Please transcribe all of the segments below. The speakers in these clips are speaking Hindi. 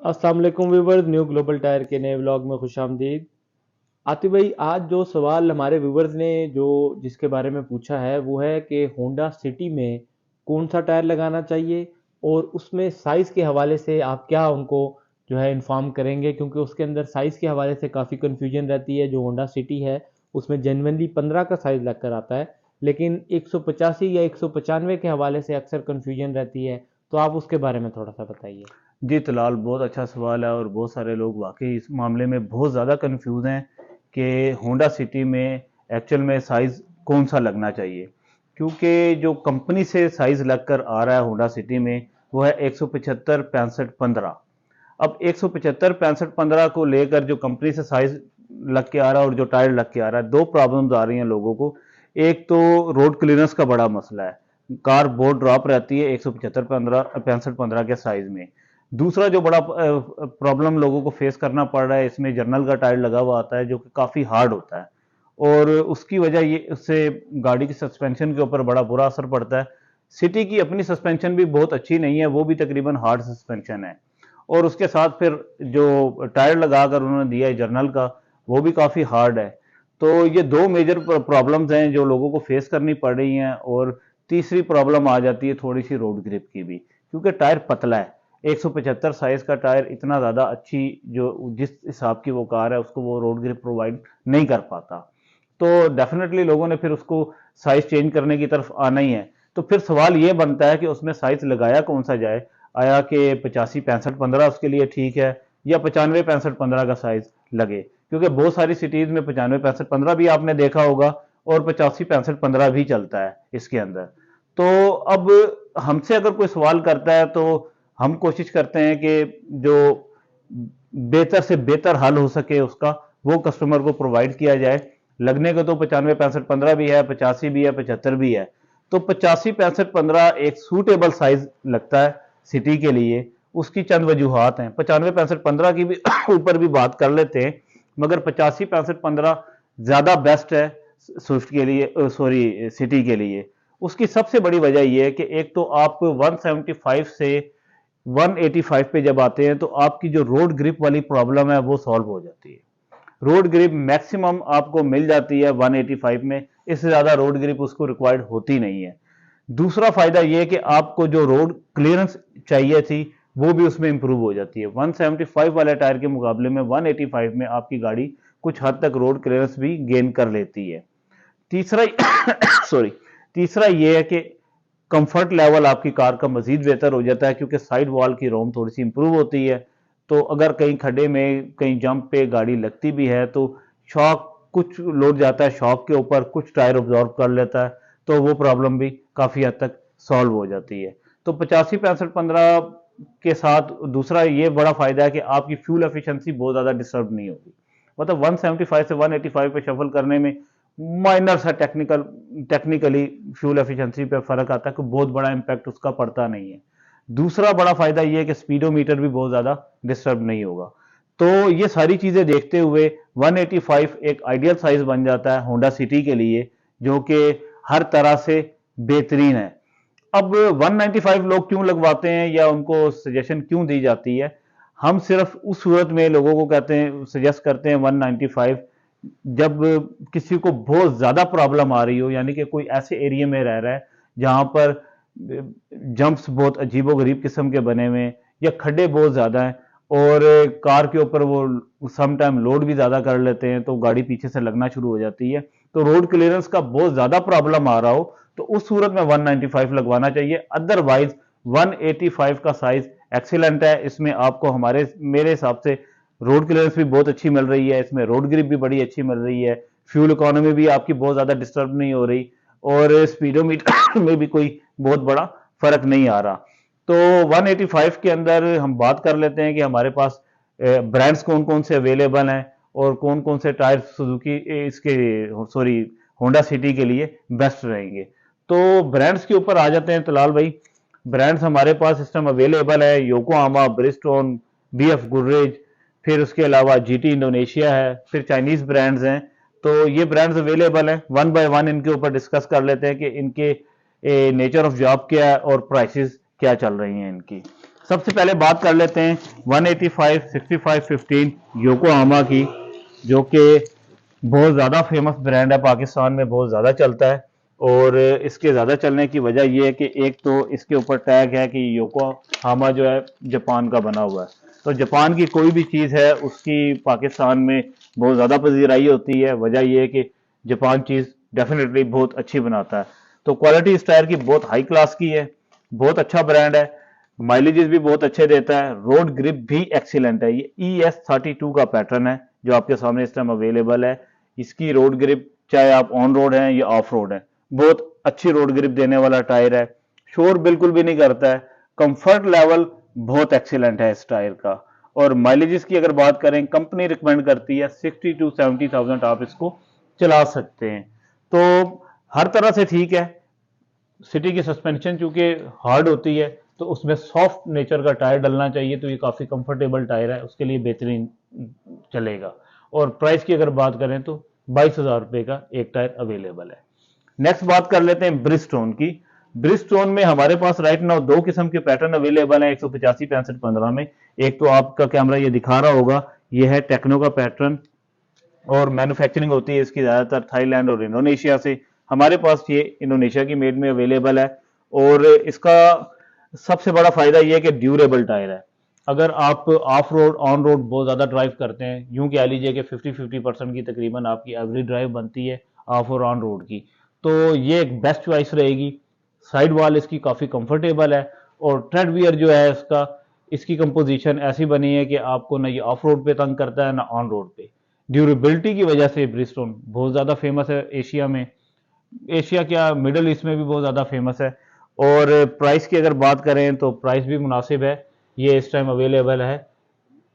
अस्सलाम वालेकुम व्यूवर्स, न्यू ग्लोबल टायर के नए व्लॉग में खुशामदीद। आतिफ भाई, आज जो सवाल हमारे व्यूवर्स ने जो जिसके बारे में पूछा है वो है कि होंडा सिटी में कौन सा टायर लगाना चाहिए, और उसमें साइज़ के हवाले से आप क्या उनको जो है इन्फॉर्म करेंगे, क्योंकि उसके अंदर साइज़ के हवाले से काफ़ी कन्फ्यूजन रहती है। जो होंडा सिटी है उसमें जेनवनली 15 का साइज़ लग कर आता है, लेकिन 185 या 195 के हवाले से अक्सर कन्फ्यूजन रहती है। तो आप उसके बारे में थोड़ा सा बताइए। जी तलाल, बहुत अच्छा सवाल है और बहुत सारे लोग वाकई इस मामले में बहुत ज़्यादा कंफ्यूज हैं कि होंडा सिटी में एक्चुअल में साइज़ कौन सा लगना चाहिए। क्योंकि जो कंपनी से साइज़ लग कर आ रहा है होंडा सिटी में वो है 175 65 15। अब 175 65 15 को लेकर जो कंपनी से साइज़ लग के आ रहा है और जो टायर लग के आ रहा है, दो प्रॉब्लम्स आ रही हैं लोगों को। एक तो रोड क्लियरेंस का बड़ा मसला है, कार बहुत ड्रॉप रहती है 175 15 65 15 के साइज़ में। दूसरा जो बड़ा प्रॉब्लम लोगों को फेस करना पड़ रहा है, इसमें जर्नल का टायर लगा हुआ आता है जो कि काफ़ी हार्ड होता है, और उसकी वजह ये उससे गाड़ी की सस्पेंशन के ऊपर बड़ा बुरा असर पड़ता है। सिटी की अपनी सस्पेंशन भी बहुत अच्छी नहीं है, वो भी तकरीबन हार्ड सस्पेंशन है, और उसके साथ फिर जो टायर लगाकर उन्होंने दिया है जर्नल का, वो भी काफ़ी हार्ड है। तो ये दो मेजर प्रॉब्लम्स हैं जो लोगों को फेस करनी पड़ रही हैं। और तीसरी प्रॉब्लम आ जाती है थोड़ी सी रोड ग्रिप की भी, क्योंकि टायर पतला है। 175 साइज का टायर इतना ज़्यादा अच्छी जो जिस हिसाब की वो कार है उसको वो रोड ग्रिप प्रोवाइड नहीं कर पाता। तो डेफिनेटली लोगों ने फिर उसको साइज चेंज करने की तरफ आना ही है। तो फिर सवाल ये बनता है कि उसमें साइज लगाया कौन सा जाए। आया कि 85 65 15 उसके लिए ठीक है, या 95 65 15 का साइज लगे, क्योंकि बहुत सारी सिटीज में 95 65 15 भी आपने देखा होगा, और 85 65 15 भी चलता है इसके अंदर। तो अब हमसे अगर कोई सवाल करता है तो हम कोशिश करते हैं कि जो बेहतर से बेहतर हल हो सके उसका, वो कस्टमर को प्रोवाइड किया जाए। लगने को तो 95 65 15 भी है, 85 भी है, 75 भी है। तो 85 65 15 एक सूटेबल साइज लगता है सिटी के लिए। उसकी चंद वजूहत हैं, 95 65 15 की भी ऊपर भी बात कर लेते हैं, मगर 85 65 15 ज्यादा बेस्ट है स्विफ्ट के लिए, सॉरी सिटी के लिए। उसकी सबसे बड़ी वजह यह है कि एक तो आप 175 से 185 पे जब आते हैं तो आपकी जो रोड ग्रिप वाली प्रॉब्लम है वो सॉल्व हो जाती है। रोड ग्रिप मैक्सिमम आपको मिल जाती है 185 में, इससे ज्यादा रोड ग्रिप उसको रिक्वायर्ड होती नहीं है। दूसरा फायदा यह है कि आपको जो रोड क्लियरेंस चाहिए थी वो भी उसमें इंप्रूव हो जाती है। 175 वाले टायर के मुकाबले में 185 में आपकी गाड़ी कुछ हद तक रोड क्लियरेंस भी गेन कर लेती है। तीसरा सॉरी तीसरा यह है कि कंफर्ट लेवल आपकी कार का मजीद बेहतर हो जाता है, क्योंकि साइड वॉल की रोम थोड़ी सी इंप्रूव होती है। तो अगर कहीं खड्डे में कहीं जंप पे गाड़ी लगती भी है तो शॉक कुछ लोड जाता है, शॉक के ऊपर कुछ टायर ऑब्जॉर्व कर लेता है, तो वो प्रॉब्लम भी काफ़ी हद तक सॉल्व हो जाती है। तो 85 65 15 के साथ दूसरा ये बड़ा फायदा है कि आपकी फ्यूल एफिशिएंसी बहुत ज़्यादा डिस्टर्ब नहीं होगी। मतलब 175 से 185 पे शफल करने में माइनर सा टेक्निकली फ्यूल एफिशिएंसी पे फर्क आता है, कि बहुत बड़ा इंपैक्ट उसका पड़ता नहीं है। दूसरा बड़ा फायदा यह है कि स्पीडोमीटर भी बहुत ज्यादा डिस्टर्ब नहीं होगा। तो ये सारी चीजें देखते हुए 185 एक आइडियल साइज बन जाता है होंडा सिटी के लिए, जो कि हर तरह से बेहतरीन है। अब 195 लोग क्यों लगवाते हैं या उनको सजेशन क्यों दी जाती है? हम सिर्फ उस सूरत में लोगों को कहते हैं, सजेस्ट करते हैं 195, जब किसी को बहुत ज्यादा प्रॉब्लम आ रही हो, यानी कि कोई ऐसे एरिया में रह रहा है जहां पर जंप्स बहुत अजीबो गरीब किस्म के बने हुए हैं, या खड्डे बहुत ज्यादा हैं, और कार के ऊपर वो सम टाइम लोड भी ज्यादा कर लेते हैं तो गाड़ी पीछे से लगना शुरू हो जाती है। तो रोड क्लियरेंस का बहुत ज्यादा प्रॉब्लम आ रहा हो तो उस सूरत में 195 लगवाना चाहिए। अदरवाइज 185 का साइज एक्सीलेंट है। इसमें आपको हमारे मेरे हिसाब से रोड क्लियरेंस भी बहुत अच्छी मिल रही है, इसमें रोड ग्रिप भी बड़ी अच्छी मिल रही है, फ्यूल इकोनॉमी भी आपकी बहुत ज्यादा डिस्टर्ब नहीं हो रही, और स्पीडोमीटर में भी कोई बहुत बड़ा फर्क नहीं आ रहा। तो 185 के अंदर हम बात कर लेते हैं कि हमारे पास ब्रांड्स कौन कौन से अवेलेबल हैं और कौन कौन से टायर सुजुकी इसके सॉरी होंडा सिटी के लिए बेस्ट रहेंगे। तो ब्रांड्स के ऊपर आ जाते हैं तलाल भाई। ब्रांड्स हमारे पास इस टाइम अवेलेबल है योकोहामा, ब्रिजस्टोन, बीएफ गुडरेज, फिर उसके अलावा जीटी इंडोनेशिया है, फिर चाइनीज ब्रांड्स हैं। तो ये ब्रांड्स अवेलेबल हैं, वन बाय वन इनके ऊपर डिस्कस कर लेते हैं कि इनके नेचर ऑफ जॉब क्या है और प्राइसेस क्या चल रही हैं इनकी। सबसे पहले बात कर लेते हैं 185 6515 योकोहामा की, जो कि बहुत ज़्यादा फेमस ब्रांड है, पाकिस्तान में बहुत ज़्यादा चलता है। और इसके ज़्यादा चलने की वजह यह है कि एक तो इसके ऊपर टैग है कि योकोहामा जो है जापान का बना हुआ है, तो जापान की कोई भी चीज़ है उसकी पाकिस्तान में बहुत ज़्यादा पजीराई होती है। वजह यह है कि जापान चीज़ डेफिनेटली बहुत अच्छी बनाता है। तो क्वालिटी इस टायर की बहुत हाई क्लास की है, बहुत अच्छा ब्रांड है, माइलेजेस भी बहुत अच्छे देता है, रोड ग्रिप भी एक्सीलेंट है। ये ES32 का पैटर्न है जो आपके सामने इस टाइम अवेलेबल है। इसकी रोड ग्रिप चाहे आप ऑन रोड हैं या ऑफ रोड हैं, बहुत अच्छी रोड ग्रिप देने वाला टायर है, शोर बिल्कुल भी नहीं करता है, कंफर्ट लेवल बहुत एक्सीलेंट है इस टायर का। और माइलेजेस की अगर बात करें, कंपनी रिकमेंड करती है 60 to 70,000 आप इसको चला सकते हैं। तो हर तरह से ठीक है। सिटी की सस्पेंशन चूंकि हार्ड होती है तो उसमें सॉफ्ट नेचर का टायर डलना चाहिए, तो ये काफ़ी कंफर्टेबल टायर है, उसके लिए बेहतरीन चलेगा। और प्राइस की अगर बात करें तो 22,000 रुपये का एक टायर अवेलेबल है। नेक्स्ट बात कर लेते हैं ब्रिजस्टोन की। ब्रिजस्टोन में हमारे पास राइट नाउ दो किस्म के पैटर्न अवेलेबल हैं 185 65 15 में। एक तो आपका कैमरा ये दिखा रहा होगा, ये है टेक्नो का पैटर्न, और मैन्युफैक्चरिंग होती है इसकी ज़्यादातर थाईलैंड और इंडोनेशिया से। हमारे पास ये इंडोनेशिया की मेड में अवेलेबल है। और इसका सबसे बड़ा फायदा ये है कि ड्यूरेबल टायर है। अगर आप ऑफ रोड ऑन रोड बहुत ज़्यादा ड्राइव करते हैं, यूं कह लीजिए कि 50-50% की तकरीबन आपकी एवरेज ड्राइव बनती है ऑफ और ऑन रोड की, तो ये एक बेस्ट चॉइस रहेगी। साइड वॉल इसकी काफ़ी कंफर्टेबल है, और ट्रेड वियर जो है इसका, इसकी कंपोजिशन ऐसी बनी है कि आपको ना ये ऑफ रोड पे तंग करता है ना ऑन रोड पे। ड्यूरेबिलिटी की वजह से ब्रिजस्टोन बहुत ज़्यादा फेमस है एशिया में, एशिया क्या मिडल ईस्ट में भी बहुत ज़्यादा फेमस है। और प्राइस की अगर बात करें तो प्राइस भी मुनासिब है, ये इस टाइम अवेलेबल है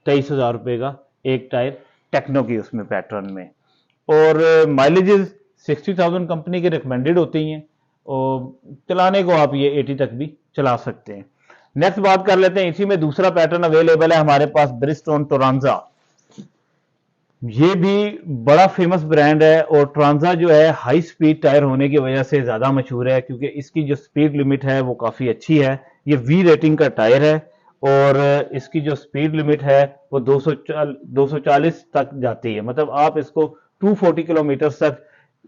23,000 रुपये का एक टायर टेक्नो की उसमें पैटर्न में। और माइलेजेस 60,000 कंपनी की रिकमेंडेड होती हैं, और चलाने को आप ये 80 तक भी चला सकते हैं। नेक्स्ट बात कर लेते हैं, इसी में दूसरा पैटर्न अवेलेबल है हमारे पास, ब्रिजस्टोन टोरांजा। ये भी बड़ा फेमस ब्रांड है, और ट्रांजा जो है हाई स्पीड टायर होने की वजह से ज़्यादा मशहूर है, क्योंकि इसकी जो स्पीड लिमिट है वो काफ़ी अच्छी है। ये वी रेटिंग का टायर है, और इसकी जो स्पीड लिमिट है वो 240 तक जाती है, मतलब आप इसको 240 किलोमीटर तक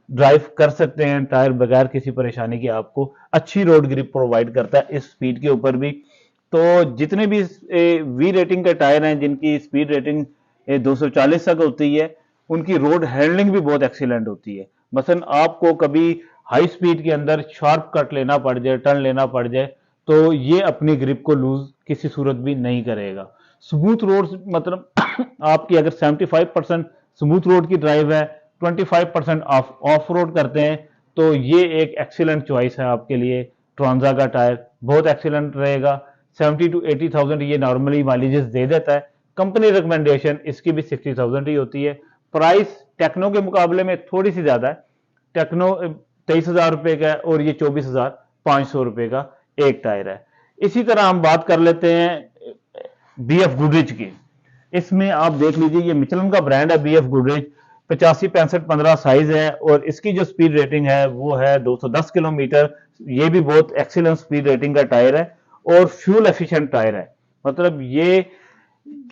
ड्राइव कर सकते हैं टायर बगैर किसी परेशानी के। आपको अच्छी रोड ग्रिप प्रोवाइड करता है इस स्पीड के ऊपर भी। तो जितने भी वी रेटिंग के टायर हैं जिनकी स्पीड रेटिंग 240 तक होती है, उनकी रोड हैंडलिंग भी बहुत एक्सीलेंट होती है। मसलन आपको कभी हाई स्पीड के अंदर शार्प कट लेना पड़ जाए, टर्न लेना पड़ जाए, तो ये अपनी ग्रिप को लूज किसी सूरत भी नहीं करेगा। स्मूथ रोड मतलब आपकी अगर 75% स्मूथ रोड की ड्राइव है, 25% ऑफ रोड करते हैं, तो ये एक एक्सीलेंट चॉइस है आपके लिए। ट्रांजा का टायर बहुत एक्सीलेंट रहेगा। 70 to 80,000 ये नॉर्मली माइलेजेस दे देता है। कंपनी रिकमेंडेशन इसकी भी 60,000 ही होती है। प्राइस टेक्नो के मुकाबले में थोड़ी सी ज्यादा है, टेक्नो 23,000 रुपये का है और ये 24,500 रुपये का एक टायर है। इसी तरह हम बात कर लेते हैं BF गुडरिच की। इसमें आप देख लीजिए, ये मिचलन का ब्रांड है BF गुडरिच, 85 65 15 साइज है, और इसकी जो स्पीड रेटिंग है वो है 210 किलोमीटर। ये भी बहुत एक्सीलेंट स्पीड रेटिंग का टायर है, और फ्यूल एफिशिएंट टायर है। मतलब ये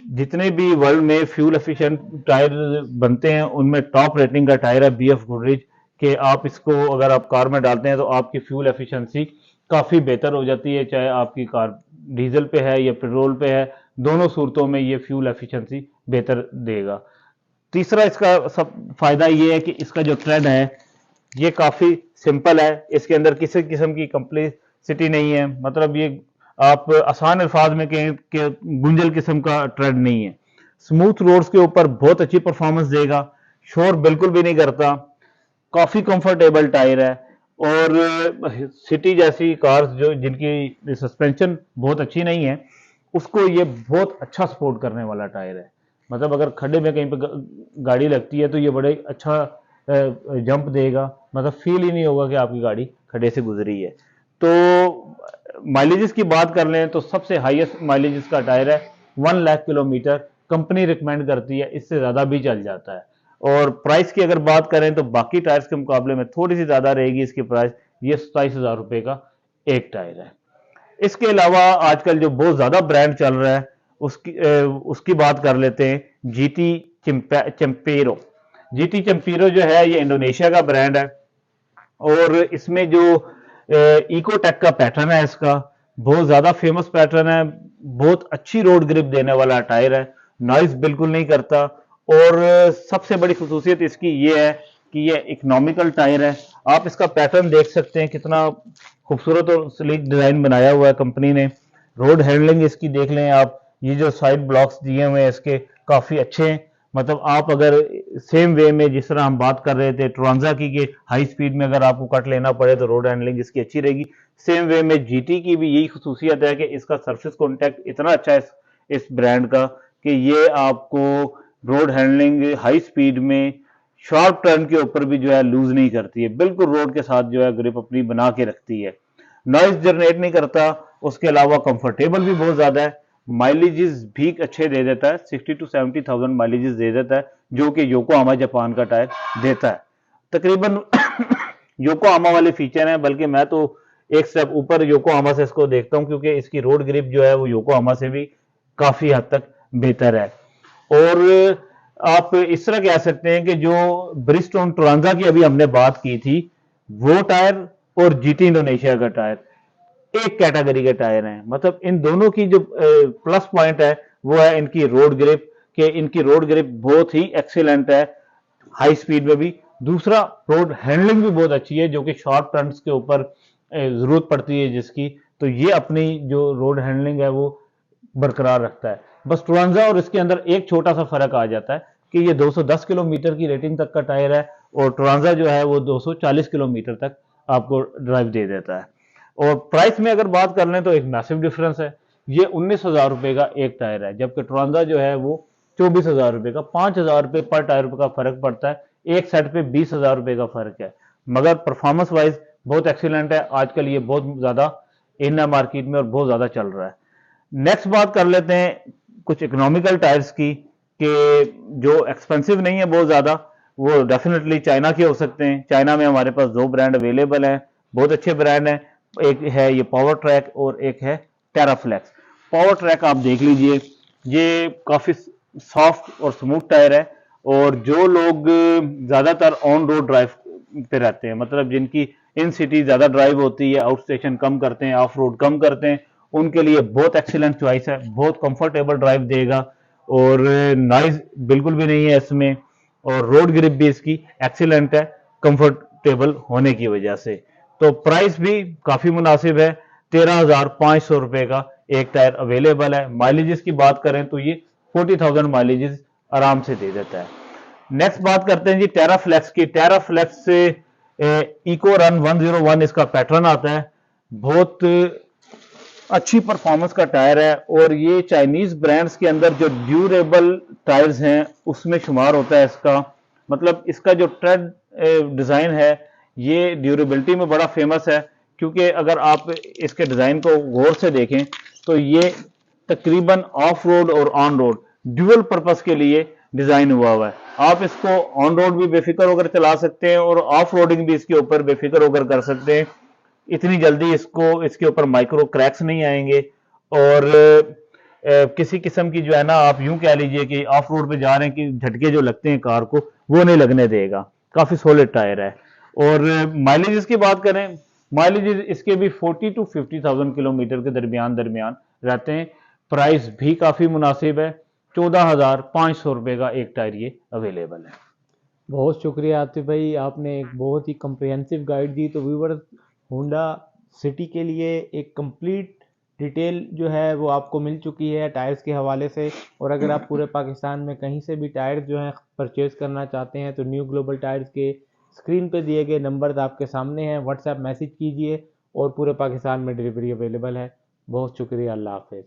जितने भी वर्ल्ड में फ्यूल एफिशिएंट टायर बनते हैं उनमें टॉप रेटिंग का टायर है BF गुडरिच, कि आप इसको अगर आप कार में डालते हैं तो आपकी फ्यूल एफिशिएंसी काफ़ी बेहतर हो जाती है, चाहे आपकी कार डीजल पे है या पेट्रोल पे है, दोनों सूरतों में ये फ्यूल एफिशिएंसी बेहतर देगा। तीसरा इसका सब फायदा ये है कि इसका जो ट्रेड है ये काफ़ी सिंपल है, इसके अंदर किसी किस्म की कम्प्लेक्सिटी नहीं है, मतलब ये आप आसान अल्फाज में कहें कि गुंजल किस्म का ट्रेड नहीं है। स्मूथ रोड्स के ऊपर बहुत अच्छी परफॉर्मेंस देगा, शोर बिल्कुल भी नहीं करता, काफ़ी कंफर्टेबल टायर है। और सिटी जैसी कार्स जो जिनकी सस्पेंशन बहुत अच्छी नहीं है, उसको ये बहुत अच्छा सपोर्ट करने वाला टायर है। मतलब अगर खड्डे में कहीं पर गाड़ी लगती है तो ये बड़े अच्छा जंप देगा, मतलब फील ही नहीं होगा कि आपकी गाड़ी खड्डे से गुजरी है। तो माइलेजेस की बात कर लें तो सबसे हाईएस्ट माइलेजेस का टायर है, 1 लाख किलोमीटर कंपनी रिकमेंड करती है, इससे ज़्यादा भी चल जाता है। और प्राइस की अगर बात करें तो बाकी टायर्स के मुकाबले में थोड़ी सी ज़्यादा रहेगी इसकी प्राइस, ये 27,000 रुपये का एक टायर है। इसके अलावा आजकल जो बहुत ज़्यादा ब्रांड चल रहा है उसकी बात कर लेते हैं। जीटी चैम्पेरो। जीटी चैम्पेरो जो है ये इंडोनेशिया का ब्रांड है, और इसमें जो इकोटेक का पैटर्न है इसका बहुत ज़्यादा फेमस पैटर्न है। बहुत अच्छी रोड ग्रिप देने वाला टायर है, नॉइज बिल्कुल नहीं करता, और सबसे बड़ी खसूसियत इसकी ये है कि ये इकोनॉमिकल टायर है। आप इसका पैटर्न देख सकते हैं, कितना खूबसूरत और स्लीक डिज़ाइन बनाया हुआ है कंपनी ने। रोड हैंडलिंग इसकी देख लें आप, ये जो साइड ब्लॉक्स दिए हुए हैं इसके काफ़ी अच्छे हैं। मतलब आप अगर सेम वे में जिस तरह हम बात कर रहे थे ट्रांजा की कि हाई स्पीड में अगर आपको कट लेना पड़े तो रोड हैंडलिंग इसकी अच्छी रहेगी, सेम वे में जीटी की भी यही खसूसियत है कि इसका सरफेस कॉन्टैक्ट इतना अच्छा है इस ब्रांड का कि ये आपको रोड हैंडलिंग हाई स्पीड में शार्प टर्न के ऊपर भी जो है लूज नहीं करती है, बिल्कुल रोड के साथ जो है ग्रिप अपनी बना के रखती है, नॉइज जनरेट नहीं करता। उसके अलावा कंफर्टेबल भी बहुत ज्यादा है, माइलेजेस भी अच्छे दे देता है, 60 to 70,000 माइलेजेस दे देता है, जो कि योकोहामा जापान का टायर देता है तकरीबन। योकोहामा वाले फीचर हैं, बल्कि मैं तो एक स्टेप ऊपर योकोहामा से इसको देखता हूं, क्योंकि इसकी रोड ग्रिप जो है वो योकोहामा से भी काफी हद तक बेहतर है। और आप इस तरह कह सकते हैं कि जो ब्रिजस्टोन ट्रांजा की अभी हमने बात की थी, वो टायर और जीटी इंडोनेशिया का टायर एक कैटेगरी के टायर हैं। मतलब इन दोनों की जो प्लस पॉइंट है वो है इनकी रोड ग्रिप, कि इनकी रोड ग्रिप बहुत ही एक्सीलेंट है हाई स्पीड में भी। दूसरा, रोड हैंडलिंग भी बहुत अच्छी है, जो कि शॉर्ट टर्न्स के ऊपर जरूरत पड़ती है जिसकी, तो ये अपनी जो रोड हैंडलिंग है वो बरकरार रखता है। बस ट्रांजा और इसके अंदर एक छोटा सा फर्क आ जाता है कि ये 210 किलोमीटर की रेटिंग तक का टायर है, और ट्रांजा जो है वो 240 किलोमीटर तक आपको ड्राइव दे देता है। और प्राइस में अगर बात कर लें तो एक मैसिव डिफरेंस है, ये 19,000 रुपए का एक टायर है, जबकि ट्रांजा जो है वो 24,000 रुपए का, 5,000 रुपए पर टायर का फर्क पड़ता है, एक सेट पे 20,000 रुपए का फर्क है। मगर परफॉर्मेंस वाइज बहुत एक्सीलेंट है, आजकल ये बहुत ज्यादा इन है मार्केट में और बहुत ज्यादा चल रहा है। नेक्स्ट बात कर लेते हैं कुछ इकोनॉमिकल टायर्स की, कि जो एक्सपेंसिव नहीं है बहुत ज्यादा, वो डेफिनेटली चाइना के हो सकते हैं। चाइना में हमारे पास दो ब्रांड अवेलेबल हैं, बहुत अच्छे ब्रांड हैं। एक है ये पावर ट्रैक और एक है टेराफ्लेक्स। पावर ट्रैक आप देख लीजिए, ये काफी सॉफ्ट और स्मूथ टायर है, और जो लोग ज्यादातर ऑन रोड ड्राइव पे रहते हैं, मतलब जिनकी इन सिटी ज्यादा ड्राइव होती है, आउट स्टेशन कम करते हैं, ऑफ रोड कम करते हैं, उनके लिए बहुत एक्सीलेंट चॉइस है, बहुत कंफर्टेबल ड्राइव देगा, और नॉइज बिल्कुल भी नहीं है इसमें, और रोड ग्रिप भी इसकी एक्सीलेंट है कंफर्टेबल होने की वजह से। तो प्राइस भी काफी मुनासिब है, 13,500 रुपए का एक टायर अवेलेबल है। माइलेजेस की बात करें तो ये 40,000 माइलेजेस आराम से दे देता है। नेक्स्ट बात करते हैं जी टेराफ्लेक्स की। टेराफ्लेक्स से इको रन 101 इसका पैटर्न आता है, बहुत अच्छी परफॉर्मेंस का टायर है, और ये चाइनीज ब्रांड्स के अंदर जो ड्यूरेबल टायर्स हैं उसमें शुमार होता है इसका। मतलब इसका जो ट्रेड डिजाइन है ये ड्यूरेबिलिटी में बड़ा फेमस है, क्योंकि अगर आप इसके डिजाइन को गौर से देखें तो ये तकरीबन ऑफ रोड और ऑन रोड ड्यूअल पर्पस के लिए डिजाइन हुआ है। आप इसको ऑन रोड भी बेफिक्र होकर चला सकते हैं, और ऑफ रोडिंग भी इसके ऊपर बेफिक्र होकर कर सकते हैं। इतनी जल्दी इसके ऊपर माइक्रो क्रैक्स नहीं आएंगे, और किसी किस्म की जो है ना, आप यूं कह लीजिए कि ऑफ रोड पे जा रहे हैं कि झटके जो लगते हैं कार को वो नहीं लगने देगा। काफी सॉलिड टायर है। और माइलेज की बात करें, माइलेज इसके भी 40 to 50,000 किलोमीटर के दरमियान दरमियान रहते हैं। प्राइस भी काफी मुनासिब है, 14,500 रुपए का एक टायर ये अवेलेबल है। बहुत शुक्रिया आतिफ भाई, आपने एक बहुत ही कम्प्रिहेंसिव गाइड दी। तो व्यूवर्स, होंडा सिटी के लिए एक कंप्लीट डिटेल जो है वो आपको मिल चुकी है टायर्स के हवाले से। और अगर आप पूरे पाकिस्तान में कहीं से भी टायर्स जो हैं परचेज़ करना चाहते हैं तो न्यू ग्लोबल टायर्स के स्क्रीन पे दिए गए नंबर्स आपके सामने हैं, व्हाट्सएप मैसेज कीजिए और पूरे पाकिस्तान में डिलीवरी अवेलेबल है। बहुत शुक्रिया, अल्लाह हाफिज़।